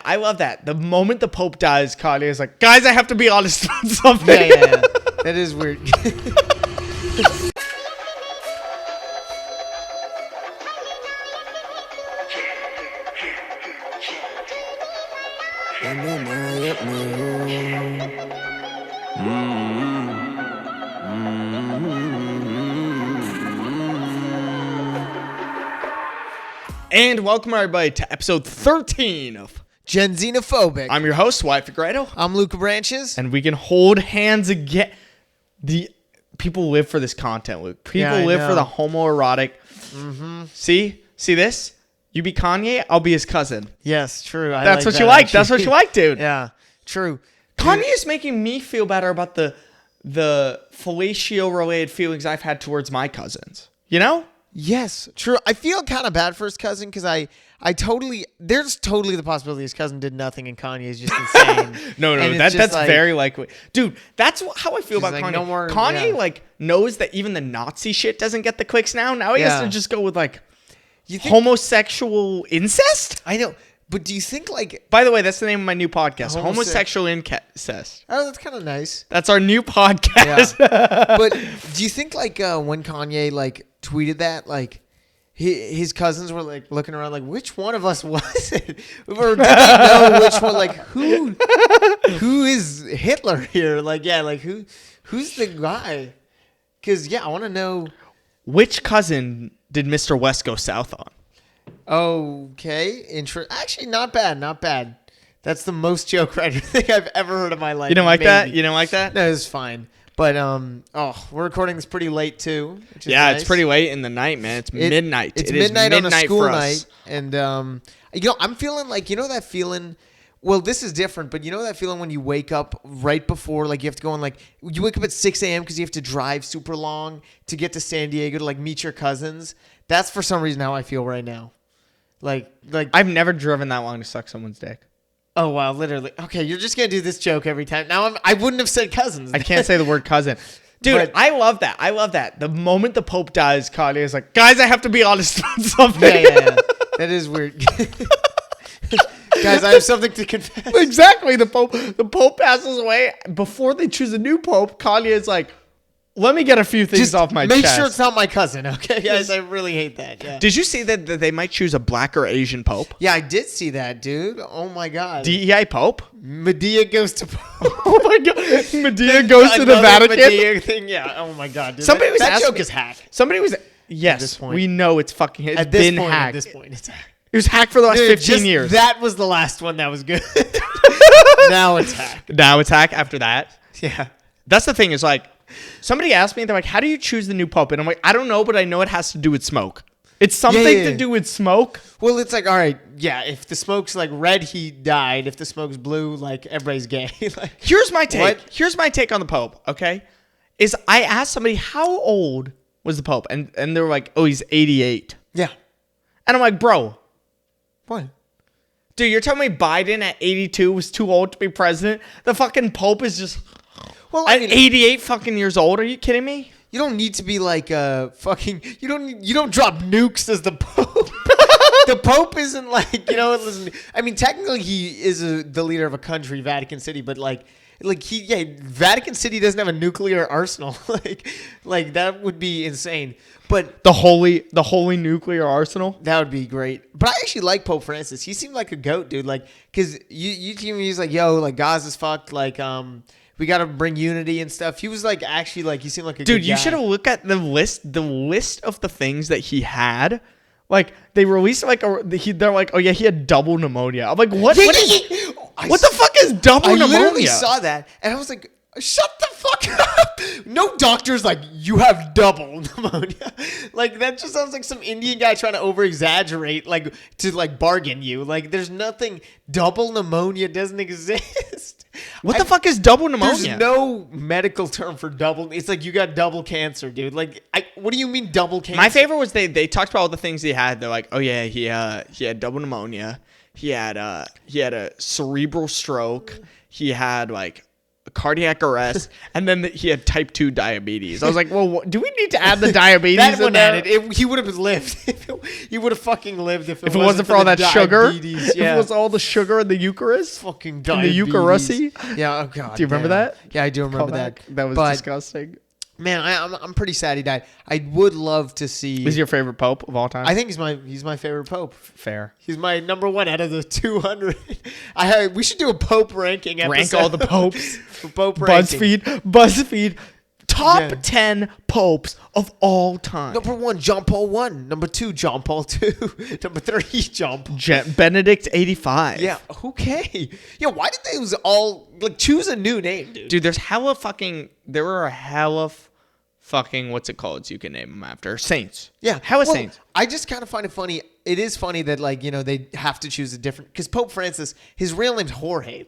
I love that. The moment the Pope dies, Kanye is like, guys, I have to be honest about something. Yeah. That is weird. And welcome everybody to episode 13 of Gen Xenophobic. I'm your host, Wyatt and Luke. I'm Luke Branches. And we can hold hands again. The people live for this content, Luke. People live for the homoerotic. Mm-hmm. See this? You be Kanye, I'll be his cousin. Yes, true. That's what you like. Actually. That's what you like, dude. Yeah, true. Kanye is making me feel better about the fellatio-related feelings I've had towards my cousins. You know? Yes, true. I feel kind of bad for his cousin because there's totally the possibility his cousin did nothing and Kanye is just insane. No, that's like, very likely. Dude, that's how I feel about like, Kanye. No more, Kanye knows that even the Nazi shit doesn't get the clicks now. Now he has to just go with homosexual incest? I know. But do you think By the way, that's the name of my new podcast, Homosexual Incest. Oh, that's kind of nice. That's our new podcast. Yeah. But do you think when Kanye tweeted that his cousins were looking around which one of us was it? Or did they know which one? Who is Hitler here? Who's the guy? Because I want to know which cousin did Mr. West go south on. Okay, actually, not bad. That's the most joke writer thing I've ever heard in my life. You don't like that? You don't like that? No, it's fine. But we're recording this pretty late too. Which is nice. It's pretty late in the night, man. It's midnight. It's midnight on a school night, and I'm feeling that feeling. Well, this is different, but you know that feeling when you wake up right before, you have to go on, you wake up at 6 a.m. because you have to drive super long to get to San Diego to meet your cousins. That's for some reason how I feel right now. I've never driven that long to suck someone's dick. Oh wow, literally. Okay, you're just gonna do this joke every time. Now I wouldn't have said cousins. I can't say the word cousin. Dude, I love that. The moment the Pope dies, Kanye is like, guys, I have to be honest about something. Yeah. That is weird. Guys, I have something to confess. Exactly. The Pope passes away. Before they choose a new Pope, Kanye is like, let me get a few things off my chest. Make sure it's not my cousin, okay, guys? I really hate that. Yeah. Did you see that they might choose a black or Asian Pope? Yeah, I did see that, dude. Oh, my God. DEI Pope? Medea goes to Pope. Oh, my God. Medea goes to the Vatican? Medea thing, yeah. Oh, my God. Dude. That joke is hacked. Yes, we know it's fucking hacked. At this point, it's hacked. It was hacked for the last 15 years. That was the last one that was good. Now it's hacked. Now it's hacked after that? Yeah. That's the thing is somebody asked me, they're like, how do you choose the new Pope? And I'm like, I don't know, but I know it has to do with smoke. It's something to do with smoke. Well, it's all right, yeah, if the smoke's red, he died. If the smoke's blue, everybody's gay. Here's my take. What? Here's my take on the Pope, okay? Is I asked somebody, how old was the Pope? And they were like, oh, he's 88. Yeah. And I'm like, bro. What? Dude, you're telling me Biden at 82 was too old to be president? The fucking Pope is just... Well, at 88 fucking years old, are you kidding me? You don't need to be fucking. You don't drop nukes as the Pope. The Pope isn't listen. I mean, technically he is the leader of a country, Vatican City, but Vatican City doesn't have a nuclear arsenal. That would be insane. But the holy nuclear arsenal, that would be great. But I actually like Pope Francis. He seemed like a goat, dude. Because he's yo, Gaza's fucked. We got to bring unity and stuff. He was actually he seemed like a dude. Good You guy. should have looked at the list of the things that he had. They released they're like, oh yeah, he had double pneumonia. I'm like, what? What the fuck is double pneumonia? I literally saw that and I was like, shut the fuck up. No doctor's you have double pneumonia. That just sounds like some Indian guy trying to over exaggerate, to bargain you. There's nothing. Double pneumonia doesn't exist. What the fuck is double pneumonia? There's no medical term for double. It's you got double cancer, dude. What do you mean double cancer? My favorite was they talked about all the things he had. They're like, oh yeah, he had double pneumonia. He had a cerebral stroke. He had cardiac arrest, and then he had type 2 diabetes. I was like, well, do we need to add the diabetes that in one there? added. He would have lived. He would have fucking lived if it wasn't for all that sugar. Yeah. If it was all the sugar in the Eucharist. Fucking In diabetes. the Eucharisty. Yeah, oh god. Do you remember that? Yeah, I do remember that. That was disgusting. Man, I'm pretty sad he died. I would love to see. Is he your favorite pope of all time? I think he's my favorite pope. Fair. He's my number one out of the 200. We should do a pope ranking episode. Rank all the popes. Pope ranking. BuzzFeed. Top Yeah. 10 popes of all time. Number 1, John Paul I. Number 2, John Paul II. Number 3, John Paul. Benedict 85. Yeah. Okay. Yeah. Why did they all choose a new name, dude? Dude, there were a hella fucking, what's it called? So you can name them after. Saints. Yeah. Hella saints. I just kind of find it funny. It is funny that they have to choose a different, because Pope Francis, his real name's Jorge.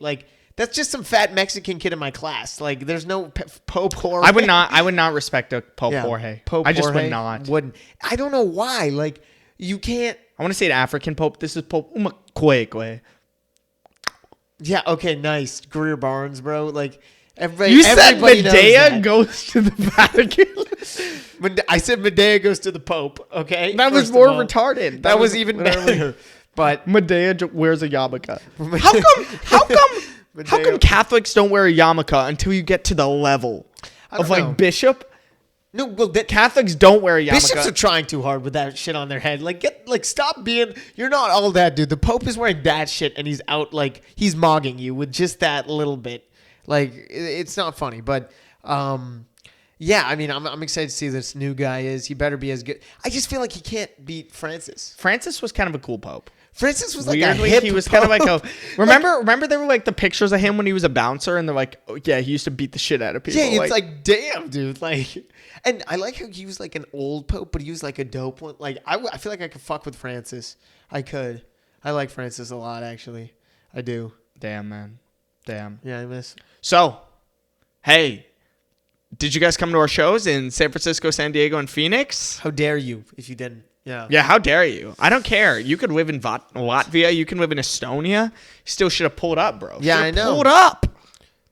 That's just some fat Mexican kid in my class. There's no Pope Jorge. I would not respect a Pope Jorge. Pope I just Jorge would not. Wouldn't. I don't know why. You can't. I want to say an African Pope. This is Pope Umakwekwe. Yeah. Okay. Nice. Greer Barnes, bro. You said Medea goes to the Vatican. I said Medea goes to the Pope. Okay. That was more retarded. That was even better. But Medea wears a yarmulke. How come Catholics don't wear a yarmulke until you get to the level of bishop? No, well, Catholics don't wear a yarmulke. Bishops are trying too hard with that shit on their head. Stop being. You're not all that, dude. The Pope is wearing that shit, and he's out he's mogging you with just that little bit. It's not funny, but yeah. I mean, I'm excited to see who this new guy is. He better be as good. I just feel like he can't beat Francis. Francis was kind of a cool Pope. Francis was weirdly, a hip he was Pope. kind of remember there were the pictures of him when he was a bouncer, and they're like, oh, yeah, he used to beat the shit out of people. Yeah, it's damn, dude. And I like how he was an old Pope, but he was a dope one. I feel like I could fuck with Francis. I could. I like Francis a lot, actually. I do. Damn, man. Damn. Yeah, I miss. So, hey, did you guys come to our shows in San Francisco, San Diego, and Phoenix? How dare you if you didn't? Yeah. Yeah, how dare you? I don't care. You could live in Latvia. You can live in Estonia. You still should have pulled up, bro. Yeah, I know. Pulled up.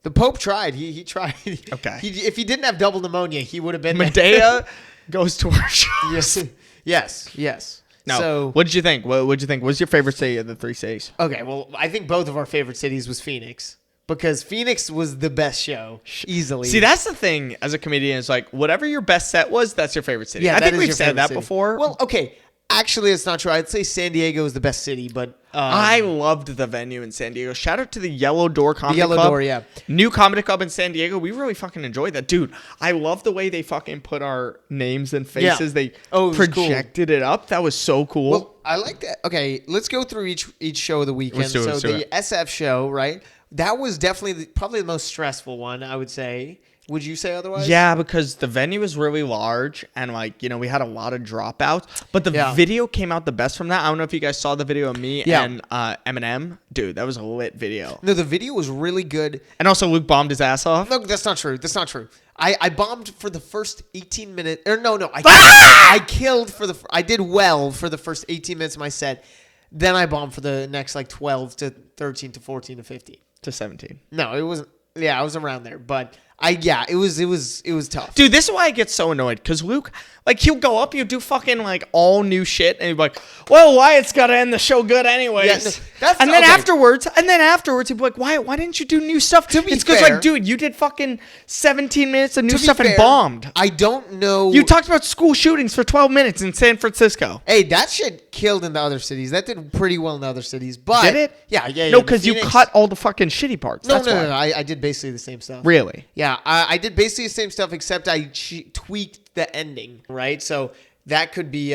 The Pope tried. He tried. Okay. If he didn't have double pneumonia, he would have been Medea goes to our shows. Yes. No. So, what did you think? What did you think? What was your favorite city of the 3 cities? Okay, well, I think both of our favorite cities was Phoenix. Because Phoenix was the best show, easily. See, that's the thing as a comedian. Is whatever your best set was, that's your favorite city. Yeah, I think we've said that before. Well, okay. Actually, it's not true. I'd say San Diego is the best city, but... I loved the venue in San Diego. Shout out to the Yellow Door Comedy Club. The Yellow Door, yeah. New comedy club in San Diego. We really fucking enjoyed that. Dude, I love the way they fucking put our names and faces. Yeah. They projected it up. That was so cool. Well, I like that. Okay, let's go through each show of the weekend. Let's do the SF show, right? That was definitely probably the most stressful one, I would say. Would you say otherwise? Yeah, because the venue was really large and we had a lot of dropouts. But the video came out the best from that. I don't know if you guys saw the video of me and Eminem. Dude, that was a lit video. No, the video was really good. And also Luke bombed his ass off. No, that's not true. That's not true. I bombed for the first 18 minutes. Or no. I killed for I did well for the first 18 minutes of my set. Then I bombed for the next 12 to 13 to 14 to 15. To 17. No, it wasn't. Yeah, I was around there. But it was tough. Dude, this is why I get so annoyed. Because Luke, he'll go up, you do fucking, all new shit. And he'll be like, well, Wyatt's got to end the show good anyways. Yeah, and then afterwards, he'll be like, Wyatt, why didn't you do new stuff? It's because, dude, you did fucking 17 minutes of new stuff and bombed. I don't know. You talked about school shootings for 12 minutes in San Francisco. Hey, that shit killed in the other cities. That did pretty well in the other cities. But did it? Yeah. No, because you cut all the fucking shitty parts. No. I did basically the same stuff. Really? Yeah, I did basically the same stuff, except I tweaked the ending, right? So that could be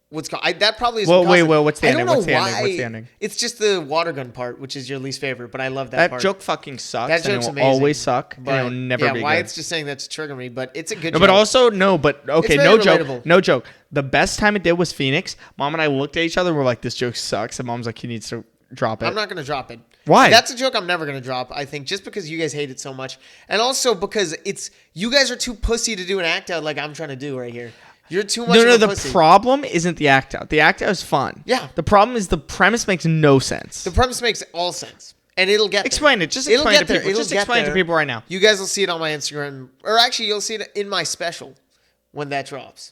what's called. That probably is. What's the ending? What's the ending? It's just the water gun part, which is your least favorite, but I love that part. That joke fucking sucks. That joke's and it will amazing. always suck. But, and it will never be good. Wyatt's just saying that's triggering me, but it's a good joke. But also, okay, no joke. Relatable. No joke. The best time it did was Phoenix. Mom and I looked at each other and we're like, this joke sucks. And Mom's like, he needs to drop it. I'm not going to drop it. Why? That's a joke I'm never going to drop, I think, just because you guys hate it so much. And also because you guys are too pussy to do an act out like I'm trying to do right here. You're too much of a pussy. The problem isn't the act out. The act out is fun. Yeah. The problem is the premise makes no sense. The premise makes all sense. And it'll get there. Explain it. Just explain it to people. Just explain it to people right now. You guys will see it on my Instagram. Or actually, you'll see it in my special when that drops.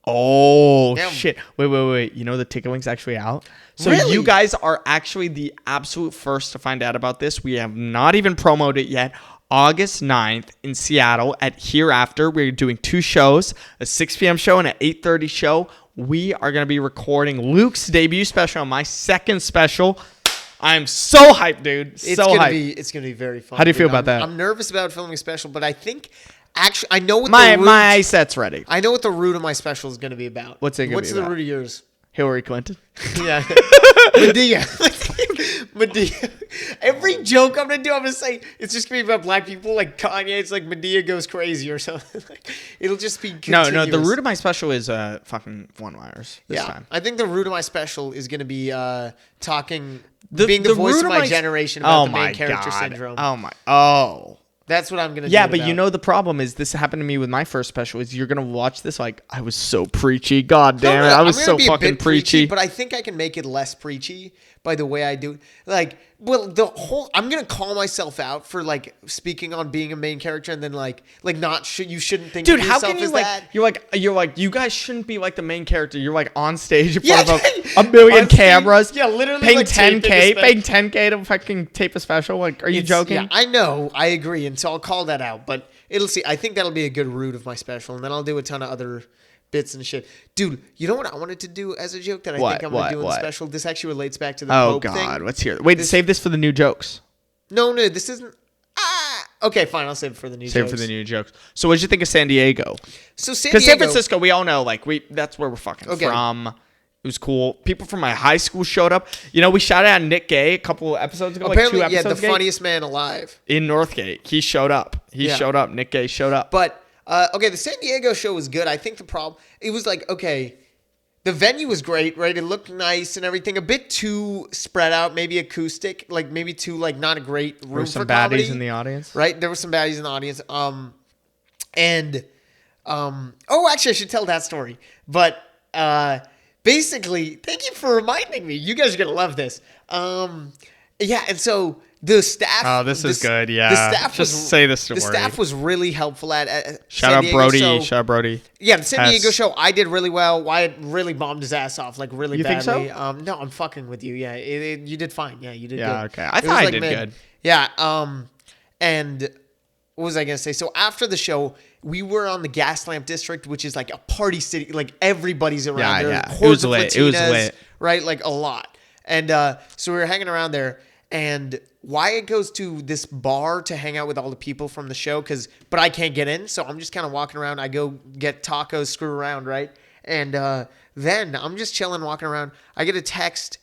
Oh, shit. Wait. You know the ticket link's actually out? So Really? You guys are actually the absolute first to find out about this. We have not even promoted it yet. August 9th in Seattle at Hereafter. We're doing 2 shows, a 6 p.m. show and an 8:30 show. We are going to be recording Luke's debut special and my second special. I'm so hyped, dude. It's gonna be very fun. How do you feel about that? I'm nervous about filming a special, but I think actually I know what my set's ready. I know what the root of my special is gonna be about. What's it gonna be about? What's the root of yours? Hillary Clinton. Yeah. Medea. Every joke I'm gonna do, I'm gonna say it's just gonna be about black people. Like Kanye, it's like Medea goes crazy or something. It'll just be continuous. No. The root of my special is fucking one-liners this time. I think the root of my special is gonna be talking, being the voice of my generation about the main character syndrome. That's what I'm going to do. Yeah, but you know the problem is this happened to me with my first special is you're going to watch this like I was so preachy. God damn it. I was so fucking preachy. But I think I can make it less preachy by the way I do it. Like, well, I'm going to call myself out for like speaking on being a main character and then you shouldn't think of yourself as that. You're like, you guys shouldn't be like the main character. You're like on stage in front of a million cameras. Yeah, literally paying like 10K to fucking tape a special. Like, are you joking? Yeah, I know. I agree. And so I'll call that out. But I think that'll be a good root of my special. And then I'll do a ton of other bits and shit. Dude, you know what I wanted to do as a joke that I think I'm going to do in the special? This actually relates back to the Pope thing. Oh, God. Let's hear it. Wait, save this for the new jokes. No, this isn't. Okay, fine. I'll save it for the new jokes. Save it for the new jokes. So what did you think of San Diego? So San Diego. Because San Francisco, we all know, that's where we're fucking from. It was cool. People from my high school showed up. You know, we shouted out Nick Gay a couple episodes ago. Apparently, 2 episodes the funniest man alive. In Northgate. He showed up. Nick Gay showed up. But, the San Diego show was good. I think the problem, it was like, okay, the venue was great, right? It looked nice and everything. A bit too spread out, maybe acoustic, like maybe too, like, not a great room for comedy. There were some baddies in the audience. Right? There were some baddies in the audience. Actually, I should tell that story. But, basically, thank you for reminding me. You guys are going to love this. And so the staff. Oh, this is good. Yeah. The staff say the story. The staff was really helpful at Shout out Brody. Yeah, the San Diego show, I did really well. Wyatt really bombed his ass off, like really badly. You think so? No, I'm fucking with you. Yeah, you did fine. Yeah, you did good. Yeah, okay. I thought I did good. Yeah, and what was I going to say? So after the show, we were on the Gaslamp District, which is like a party city. Like everybody's around there. Yeah. It was lit. Right? Like a lot. And so we were hanging around there. And Wyatt goes to this bar to hang out with all the people from the show. But I can't get in. So I'm just kind of walking around. I go get tacos, screw around, right? And then I'm just chilling, walking around. I get a text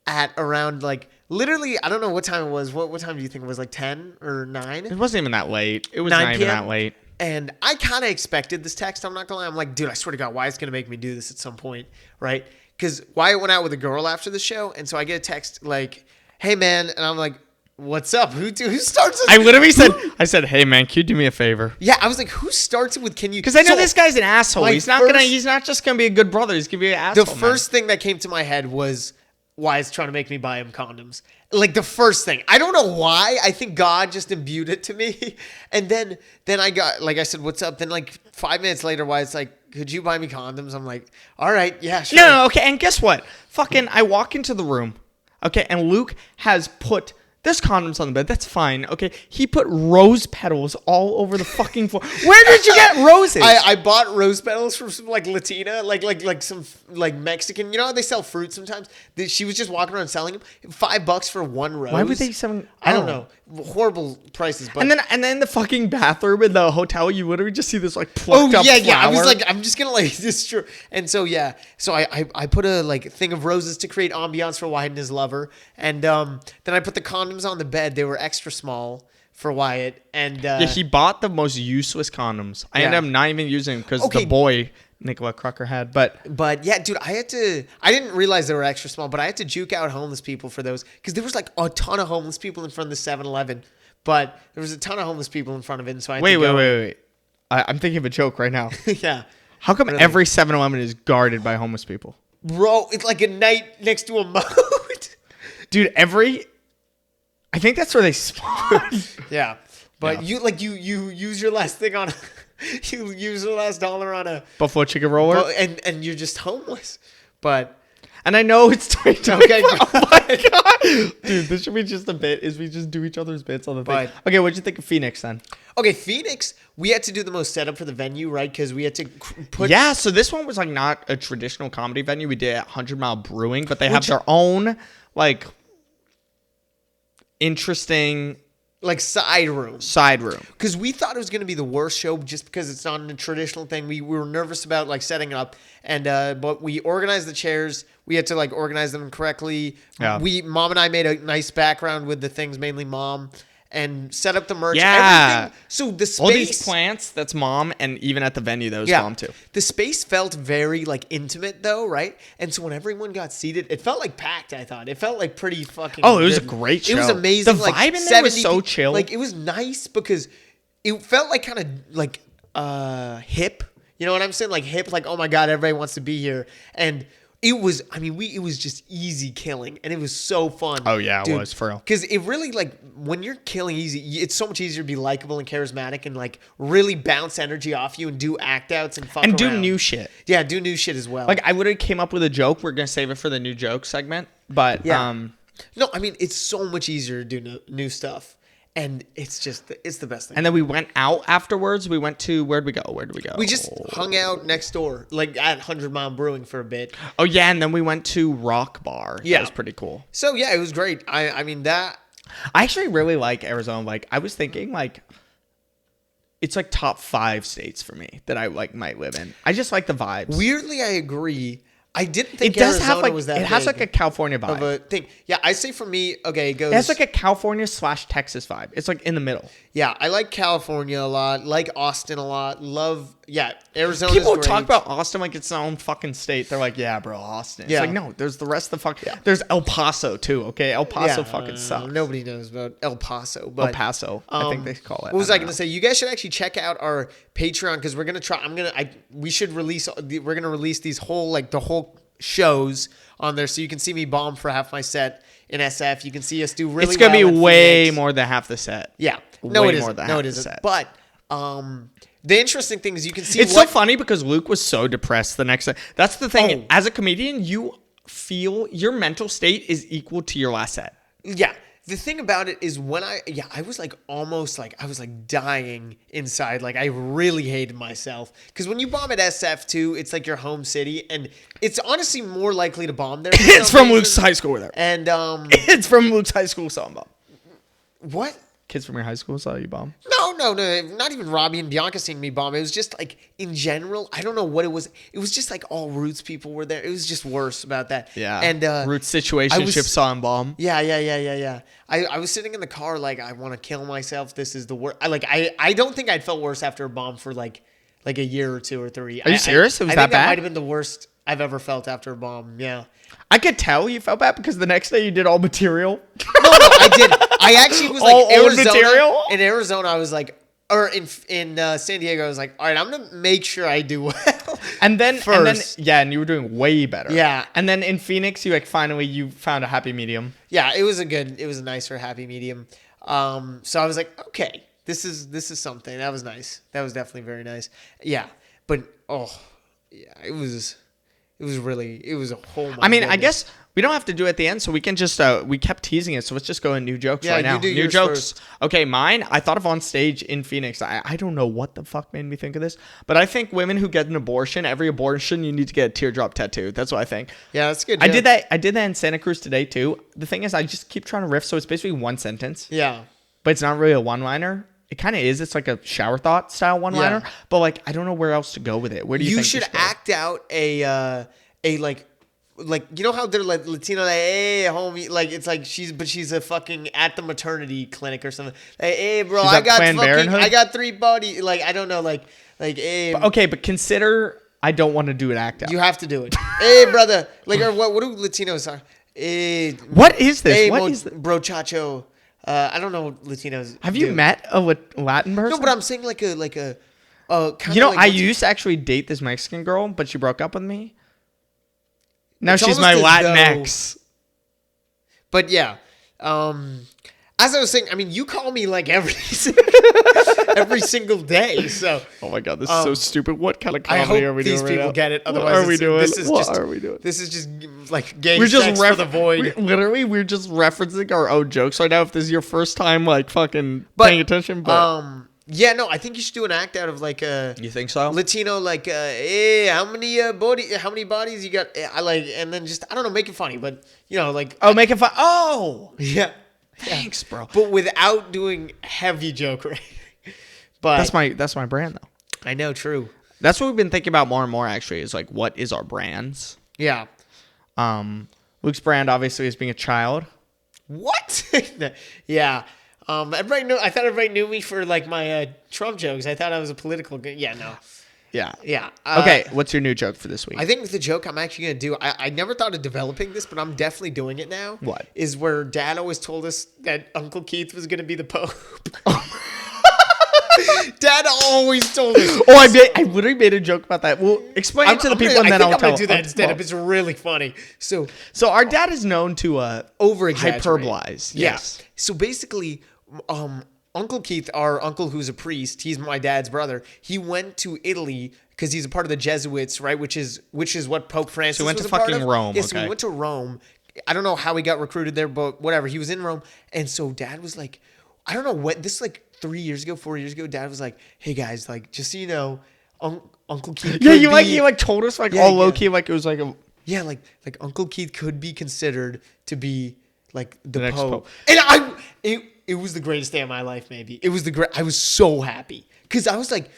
at around like... Literally, I don't know what time it was. What time do you think it was? Like 10 or 9? It wasn't even that late. It was not even that late. And I kind of expected this text. I'm not going to lie. I'm like, dude, I swear to God, Wyatt's going to make me do this at some point, right? Because Wyatt went out with a girl after the show. And so I get a text like, hey, man. And I'm like, what's up? Who starts this? I literally said, hey, man, can you do me a favor? Yeah, I was like, who starts it with can you? Because I know this guy's an asshole. He's not just going to be a good brother. He's going to be an asshole. The first thing that came to my head was, Wyatt's trying to make me buy him condoms. Like the first thing. I don't know why. I think God just imbued it to me. And then I got, like I said, what's up? Then like 5 minutes later, Wyatt's like, could you buy me condoms? I'm like, all right, yeah, sure. No, okay. And guess what? I walk into the room. Okay. And Luke has put... There's condoms on the bed. That's fine. Okay. He put rose petals all over the fucking floor. Where did you get roses? I bought rose petals from some like Latina, like some like Mexican. You know how they sell fruit sometimes? She was just walking around selling them. $5 for one rose. Why would they sell? I don't know. Horrible prices. But and then the fucking bathroom in the hotel, you literally just see this like plucked up flower. I was like, I'm just gonna like this. True. And so yeah, so I put a like thing of roses to create ambiance for Wyatt and his lover, and then I put the condoms on the bed. They were extra small for Wyatt, and he bought the most useless condoms. I ended up not even using them because the boy Nicola Crocker had, but yeah, dude, I didn't realize they were extra small, but I had to juke out homeless people for those because there was like a ton of homeless people in front of the 7-Eleven, but there was a ton of homeless people in front of it, and so I had to wait. I'm thinking of a joke right now. Yeah. How come every 7-Eleven is guarded by homeless people? Bro, it's like a night next to a moat. Dude, I think that's where they spawn. Yeah. But Yeah. you use your last thing on you use your last dollar on a Buffalo chicken roller. and you're just homeless. But And I know it's okay, oh my god, dude, this should be just a bit. Is we just do each other's bits on the thing. But- Okay, what'd you think of Phoenix then? okay, Phoenix, we had to do the most setup for the venue, right? Because we had to put Yeah, so this one was like not a traditional comedy venue. We did at 100 Mile Brewing, but they have Which- their own like interesting like side rooms. side room. Because we thought it was going to be the worst show just because it's not a traditional thing. We were nervous about like setting it up, and but we organized the chairs. We had to like organize them correctly. Yeah. Mom and I made a nice background with the things, mainly Mom, and set up the merch. Yeah. Everything. So the space. All these plants, that's Mom, and even at the venue, that was Mom too. The space felt very like intimate though, right? And so when everyone got seated, it felt like packed. I thought it felt like pretty fucking. Oh, it was good. a great It was show. amazing. The like, vibe in there was 70 so chill. Like it was nice because it felt like kind of like hip. You know what I'm saying? Like hip. Like oh my god, everybody wants to be here. And it was. I mean, it was just easy killing, and it was so fun. Oh, yeah, it was, for real. Because it really like when you're killing easy, it's so much easier to be likable and charismatic and like really bounce energy off you and do act outs and fuck And do around. new shit. Yeah, do new shit as well. Like I would have came up with a joke. We're gonna save it for the new joke segment. But Yeah. No, I mean it's so much easier to do new stuff, and it's the best thing. and then we went out afterwards. We went to where'd we go? Where did we go? We just hung out next door, like at 100 Mile Brewing for a bit. Oh yeah, and then we went to Rock Bar. Yeah. That was pretty cool. So yeah, it was great. I mean that. I actually really like Arizona. Like I was thinking like it's like top 5 states for me that I like might live in. I just like the vibes. Weirdly, I agree. I didn't think It does Arizona have like was that it has big like a California of vibe. a thing. Yeah, I say for me, okay, it goes. It has like a California / Texas vibe. It's like in the middle. Yeah, I like California a lot. Like Austin a lot. Love Arizona. People talk about Austin like it's their own fucking state. They're like, yeah, bro, Austin. It's Yeah. like, no, there's the rest of the fuck. There's El Paso too, okay? El Paso fucking sucks. Nobody knows about El Paso, but El Paso, I think they call it. What was I don't going know. to say? You guys should actually check out our Patreon because we're gonna try. We're gonna release these whole like the whole shows on there, so you can see me bomb for half my set in SF. You can see us do really. It's gonna well be in way Phoenix. more than half the set. Yeah, no, Way it more isn't. than No, half it the isn't. set. But the interesting thing is you can see It's so funny because Luke was so depressed the next day. That's the thing. Oh. As a comedian, you feel your mental state is equal to your last set. Yeah. The thing about it is when I was like almost like I was like dying inside. Like I really hated myself because when you bomb at SF too, it's like your home city, and it's honestly more likely to bomb there. for It's some from Luke's reason. high school there. And It's from Luke's high school song bomb. what? Kids from your high school saw you bomb. No, not even Robbie and Bianca seeing me bomb. It was just like in general. I don't know what it was. It was just like all Roots people were there. It was just worse about that. Yeah. And Roots situationship saw him bomb. Yeah. I was sitting in the car like I want to kill myself. This is the worst. I don't think I'd felt worse after a bomb for like a year or 2 or 3. Are you serious? It was I that think that bad? might have been the worst I've ever felt after a bomb. Yeah. I could tell you felt bad because the next day you did all material. No, I did. I actually was like All old Arizona. material? In Arizona, I was like, or in San Diego, I was like, all right, I'm gonna make sure I do well. And then, First. and you were doing way better. Yeah. And then in Phoenix, you finally you found a happy medium. Yeah, it was a nicer happy medium. So I was like, okay, this is something. That was nice. That was definitely very nice. Yeah, but it was a whole. I mean, I guess we don't have to do it at the end, so we can just we kept teasing it, so let's just go in new jokes Yeah, right now. you do New yours jokes. first. Okay, mine. I thought of on stage in Phoenix. I don't know what the fuck made me think of this, but I think women who get an abortion, every abortion you need to get a teardrop tattoo. That's what I think. Yeah, that's good. I joke. did that. I did that in Santa Cruz today too. The thing is, I just keep trying to riff, so it's basically one sentence, Yeah. but it's not really a one-liner. It kind of is. It's like a shower thought style one-liner, Yeah. but like I don't know where else to go with it. Where do you You think should go? act out a like you know how they're like Latino like hey homie like it's like she's a fucking at the maternity clinic or something like hey bro She's I at got Planned Parenthood? I got 3 body like I don't know like hey Okay, but consider I don't want to do an act out. you have to do it hey brother like or what do Latinos are hey What is this? hey What is this? bro chacho I don't know what Latinos Have you do. met a Latin person? No, but I'm saying like a kind You know, like I used to actually date this Mexican girl, but she broke up with me. Now It's she's my almost as Latin though- ex. But yeah, as I was saying, I mean, you call me like every single day. So. Oh my god, this is so stupid. What kind of I comedy hope are we doing these right people now? get it. Otherwise, What are we doing? What are we doing? This is just like gay We're sex just for the void. We're just referencing our own jokes right now. If this is your first time, like fucking paying attention, but yeah, no, I think you should do an act out of like a. You think so? Latino, like, hey, how many bodies you got? I like, and then just I don't know, make it funny, but like. Oh, make it fun. Oh, yeah. Thanks, bro. But without doing heavy joke, right? But that's my brand though. I know, true. That's what we've been thinking about more and more. Actually, is like, what is our brands? Yeah. Luke's brand obviously is being a child. What? Yeah. Everybody knew. I thought everybody knew me for like my Trump jokes. I thought I was a political. Yeah, no. Yeah. Yeah. Okay. What's your new joke for this week? I think the joke I'm actually gonna do. I never thought of developing this, but I'm definitely doing it now. What? Is where Dad always told us that Uncle Keith was gonna be the Pope. Dad always told us. Oh, I literally made a joke about that. Well, explain it to the people, and then I'll tell. I'm gonna do that instead. It's really funny. So our dad is known to over-exaggerate. hyperbolize. Yes. Yeah. So basically, Uncle Keith, our uncle who's a priest, he's my dad's brother. He went to Italy because he's a part of the Jesuits, right? Which is what Pope Francis So he went was to a part fucking of. Rome. Yeah, so okay. he went to Rome. I don't know how he got recruited there, but whatever. He was in Rome, and so Dad was like, I don't know what this is like 4 years ago. Dad was like, hey guys, like just so you know, Uncle Keith. Yeah, you told us all low key, like it was like a. Yeah, like Uncle Keith could be considered to be like the next Pope. Pope. And it was the greatest day of my life, maybe. It was I was so happy. Because I was like,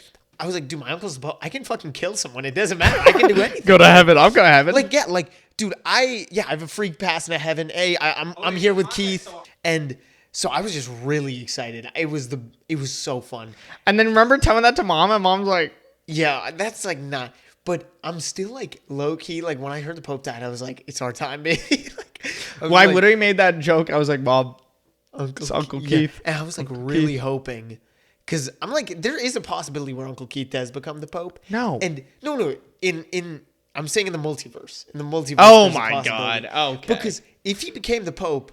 dude, my uncle's the Pope. I can fucking kill someone. It doesn't matter. I can do anything. Go to heaven. I'm going to heaven. Like, yeah, like, dude, I have a freak pass into heaven. Hey, I'm here with Keith. And so I was just really excited. It was so fun. And then remember telling that to Mom, and Mom's like, yeah, that's like not. But I'm still like low key. Like when I heard the Pope died, I was like, it's our time, baby. I literally made that joke. I was like, Mom, Uncle Keith. Yeah. And I was like really hoping. Because I'm like, there is a possibility where Uncle Keith does become the Pope. No. And no. I'm saying in the multiverse. Oh my God. Okay. Because if he became the Pope,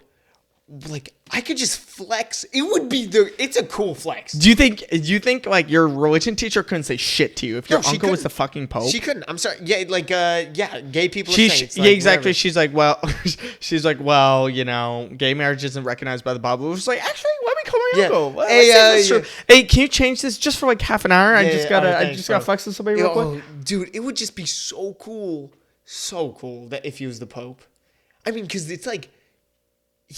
like I could just flex. It would be it's a cool flex. Do you think like your religion teacher couldn't say shit to you if your uncle was the fucking Pope? She couldn't. I'm sorry. Yeah, like gay people are saints. Yeah, exactly. Whatever. She's like, well, gay marriage isn't recognized by the Bible. It was like, actually, let me call my uncle. Well, hey, can you change this just for like half an hour? I just gotta flex with somebody real quick. Dude, it would just be so cool that if he was the Pope. I mean, because it's like.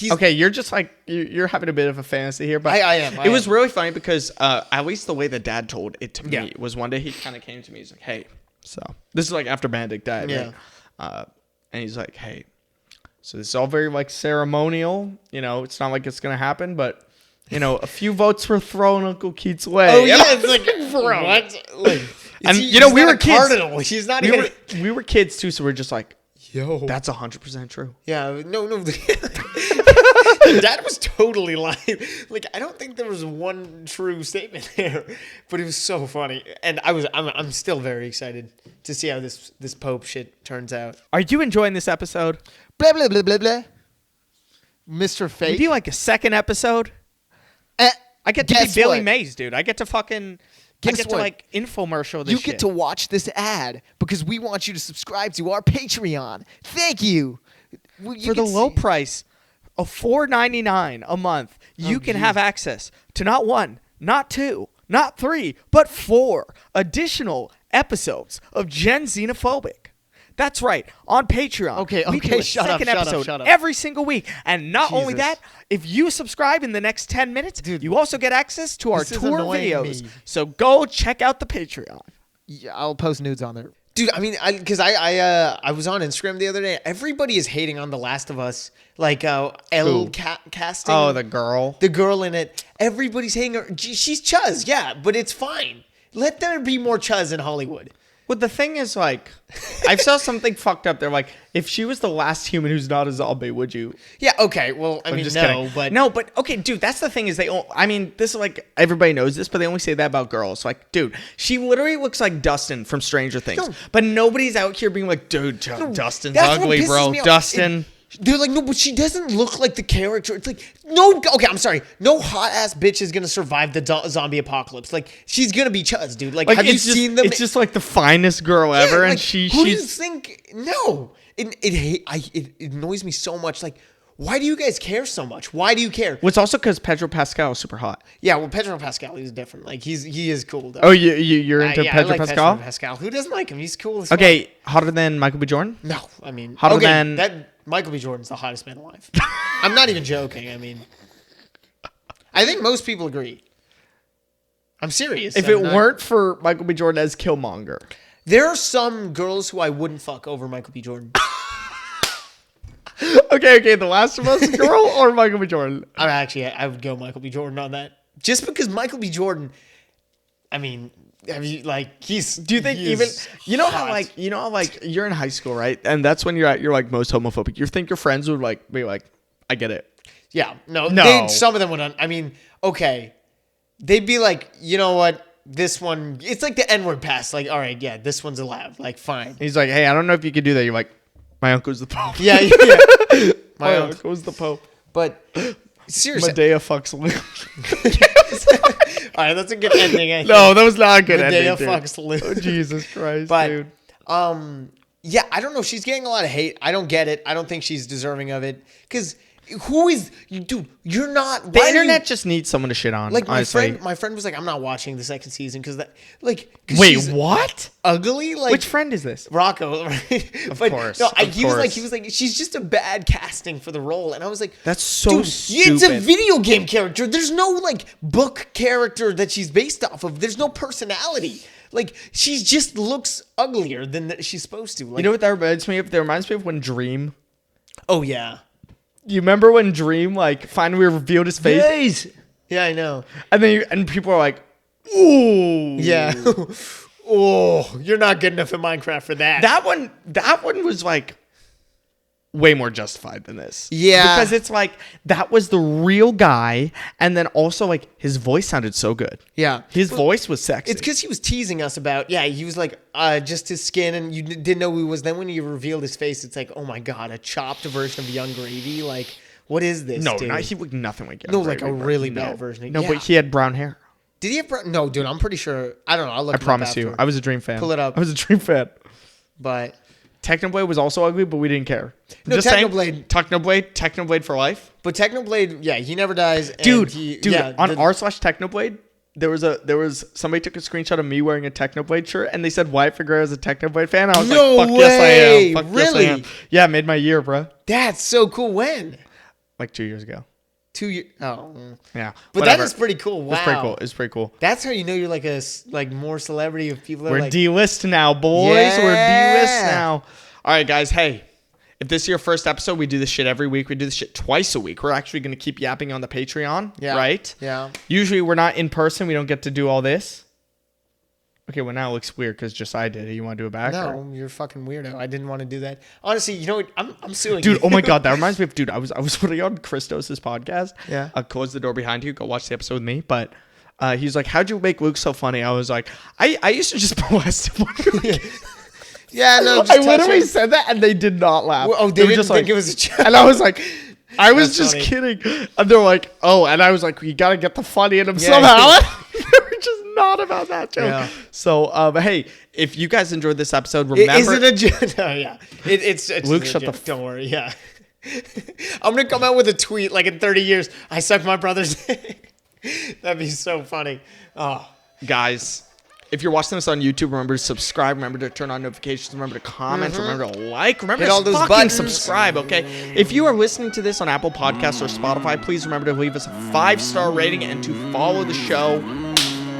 Okay, you're just like you're having a bit of a fantasy here, but I am. It was really funny because at least the way that Dad told it to me was one day he kind of came to me. He's like, "Hey," so this is like after Benedict died, yeah. Right? And he's like, "Hey, so this is all very like ceremonial. It's not like it's gonna happen, but a few votes were thrown Uncle Keith's way." Oh yeah, it's like what? Like, and we were kids. Cardinal. He's not even. We were kids too, so we're just like, yo, that's 100% true. Yeah, no. Dad was totally lying. Like I don't think there was one true statement there, but it was so funny, and I'm still very excited to see how this Pope shit turns out. Are you enjoying this episode? Blah blah blah blah blah. Mr. Fake. Maybe like a second episode. I get to be Billy Mays, dude. I get to fucking. I get to like infomercial this shit. You get to watch this ad because we want you to subscribe to our Patreon. Thank you. For the low price of $4.99 a month, you can have access to not one, not two, not three, but 4 additional episodes of Gen Xenophobic. That's right, on Patreon. Okay, we do a shut second up, episode shut up. every single week. And not only Jesus. that, if you subscribe in the next 10 minutes, you also get access to our tour videos. So go check out the Patreon. Yeah, I'll post nudes on there. Dude, I mean, because I was on Instagram the other day. Everybody is hating on The Last of Us, like casting. Oh, the girl in it. Everybody's hating her. She's Chuz, yeah, but it's fine. Let there be more Chuz in Hollywood. Well, the thing is, like, I saw something fucked up there. Like, if she was the last human who's not a zombie, would you? Yeah, okay. Well, I mean, but okay, dude. That's the thing is this is like everybody knows this, but they only say that about girls. Like, dude, she literally looks like Dustin from Stranger Things, but nobody's out here being like, dude, Dustin's ugly, bro. Dustin. They're like, no, but she doesn't look like the character. It's like, no, okay, I'm sorry. No hot ass bitch is gonna survive the zombie apocalypse. Like, she's gonna be chuzz, dude. Like have you seen them? It's just like the finest girl ever, like, and who do you think? No, it annoys me so much. Like, why do you guys care so much? Why do you care? Well, it's also because Pedro Pascal is super hot. Yeah, well, Pedro Pascal, he's different. Like, he is cool though. Oh, you're into yeah, Pedro I like Pascal? Pedro Pascal. Who doesn't like him? He's cool as Okay, hotter than Michael B. Jordan? fuck. No, I mean, Hotter okay, than- that Michael B. Jordan's the hottest man alive. I'm not even joking. I mean, I think most people agree. I'm serious. If it weren't for Michael B. Jordan as Killmonger. There are some girls who I wouldn't fuck over Michael B. Jordan. Okay, The Last of Us girl or Michael B. Jordan? I would go Michael B. Jordan on that. Just because Michael B. Jordan, I mean, have you like he's? Do you think even how you're in high school, right? And that's when you're at your like most homophobic. You think your friends would like be like, I get it. Yeah, no. Some of them would. I mean, okay, they'd be like, you know what? This one, it's like the N-word pass. Like, all right, yeah, this one's allowed. Like, fine. He's like, hey, I don't know if you could do that. You're like, my uncle's the Pope. Yeah. My uncle's the Pope. But seriously, Medea fucks Luke. all right, that's a good ending. I think. No, that was not a good ending. Medea Dude. fucks Luke. Oh, Jesus Christ, But dude. yeah, I don't know. She's getting a lot of hate. I don't get it. I don't think she's deserving of it. Because who is, dude? You're not. The internet just needs someone to shit on. Like my honestly. friend was like, I'm not watching the second season because that, like, 'cause Wait, she's what? ugly. Like, Which friend is this? Rocco, right? Of course. No, of he course. was like, she's just a bad casting for the role, and I was like, That's so dude, stupid. it's a video game character. There's no like book character that she's based off of. There's no personality. Like, she just looks uglier than she's supposed to. Like, You know what that reminds me of? That reminds me of when Dream. oh yeah, You remember when Dream like finally revealed his face? yeah, I know. And then and people are like, ooh. Yeah. Oh, you're not good enough in Minecraft for that. That one was like way more justified than this. Yeah. Because it's like that was the real guy, and then also like his voice sounded so good. Yeah. His voice was sexy. It's because he was teasing us about, he was like, just his skin, and you didn't know who he was. Then when you revealed his face, it's like, oh my God, a chopped version of Young Gravy. Like, what is this? No, dude? he looked nothing like Young No, like Gravy, a bro. really No. bad version. No, Yeah. but he had brown hair. Did he have brown? No, dude, I'm pretty sure. I don't know. I'll look I it up promise you. after. I was a Dream fan. Pull it up. I was a Dream fan. But Technoblade was also ugly, but we didn't care. No, Just saying, Technoblade- Technoblade for life. Technoblade, he never dies. And Dude, yeah, on r/Technoblade, there was somebody took a screenshot of me wearing a Technoblade shirt, and they said Wyatt Figueroa is a Technoblade fan. I was No like, fuck yes I way. am. Fuck Really? yes I am. Yeah, it made my year, bro. That's so cool. When? Like 2 years ago. 2 years. Oh. Yeah, But whatever. that is pretty cool. Wow. It's pretty cool. That's how you know you're like more celebrity of people that We're are like. D-list now, boys. Yeah. We're D-list now. All right, guys. Hey, if this is your first episode, we do this shit every week. We do this shit twice a week. We're actually going to keep yapping on the Patreon, Yeah. right? Yeah. Usually we're not in person. We don't get to do all this. Okay, well now it looks weird because just I did it. You want to do it back? or- No, you're a fucking weirdo. I didn't want to do that. Honestly, you know what? I'm suing Dude, you. oh my God, that reminds me of, I was putting on Christos' podcast. Yeah. Close the door behind you. Go watch the episode with me. But he's like, how'd you make Luke so funny? I was like, I used to just molest him. Yeah, no. Just I touch literally him. said that and they did not laugh. Oh, they were didn't just think like, it was a joke. and I was like, I was That's just funny. kidding. And they're like, oh, and I was like, you got to get the funny in him Yeah, somehow. yeah. They were just not about that joke. Yeah. So, hey, if you guys enjoyed this episode, remember. Is it a joke? No, yeah. It's Luke, a shut the joke. f- Don't worry. Yeah. I'm going to come out with a tweet like in 30 years. I suck my brother's dick. That'd be so funny. Oh. Guys, if you're watching this on YouTube, remember to subscribe. Remember to turn on notifications. Remember to comment. Remember to like. Remember Hit to all those fucking buttons. subscribe, okay? If you are listening to this on Apple Podcasts or Spotify, please remember to leave us a 5-star rating and to follow the show.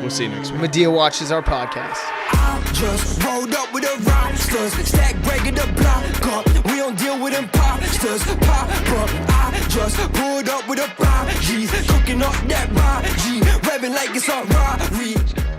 We'll see you next week. Medea watches our podcast. Just rolled up with the rocksters, stack breaking the block up. We don't deal with imposters, pop up. I just pulled up with a bomb, G's cooking up that bomb, G, revving like it's a robbery.